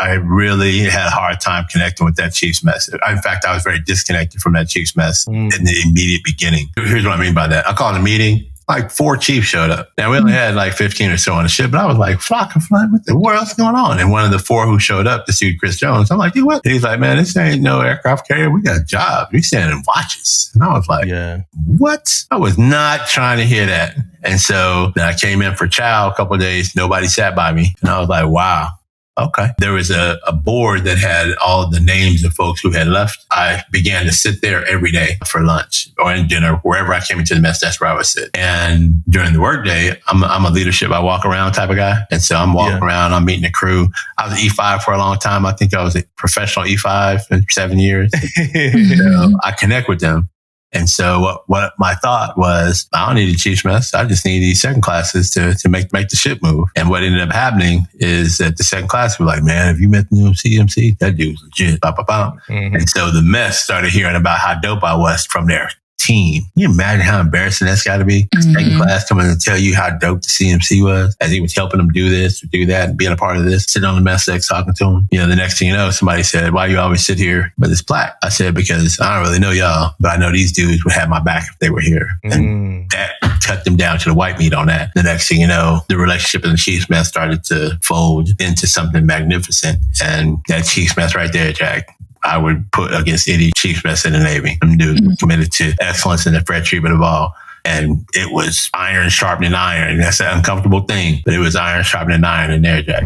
I really had a hard time connecting with that Chiefs mess. In fact, I was very disconnected from that Chiefs mess in the immediate beginning. Here's what I mean by that. I called a meeting. Like 4 Chiefs showed up. Now, we only had like 15 or so on the ship, but I was like, fuck, what the world's going on? And one of the 4 who showed up, this dude, Chris Jones, I'm like, dude, what? He's like, man, this ain't no aircraft carrier. We got jobs. We standing in watches. And I was like, what? I was not trying to hear that. And so then I came in for chow a couple of days. Nobody sat by me. And I was like, wow. Okay. There was a board that had all the names of folks who had left. I began to sit there every day for lunch or in dinner, wherever I came into the mess, that's where I would sit. And during the workday, I'm a leadership, I walk around type of guy. And so I'm walking around, I'm meeting the crew. I was E5 for a long time. I think I was a professional E5 for 7 years. So I connect with them. And so what my thought was, I don't need a Chiefs mess. I just need these second classes to make the ship move. And what ended up happening is that the second class were like, man, have you met the new CMC? That dude's legit. And so the mess started hearing about how dope I was from their team. Can you imagine how embarrassing that's got to be? Second class coming to tell you how dope the CMC was as he was helping them do this or do that and being a part of this, sitting on the mess deck talking to him. You know, the next thing you know, somebody said, why you always sit here with this plaque? I said, because I don't really know y'all, but I know these dudes would have my back if they were here. And that cut them down to the white meat on that. The next thing you know, the relationship in the Chiefs mess started to fold into something magnificent. And that Chiefs mess right there, Jack, I would put against any Chiefs mess in the Navy. Them dudes were committed to excellence and the fair treatment of all. And it was iron sharpening iron. That's an uncomfortable thing, but it was iron sharpening iron in there, Jack.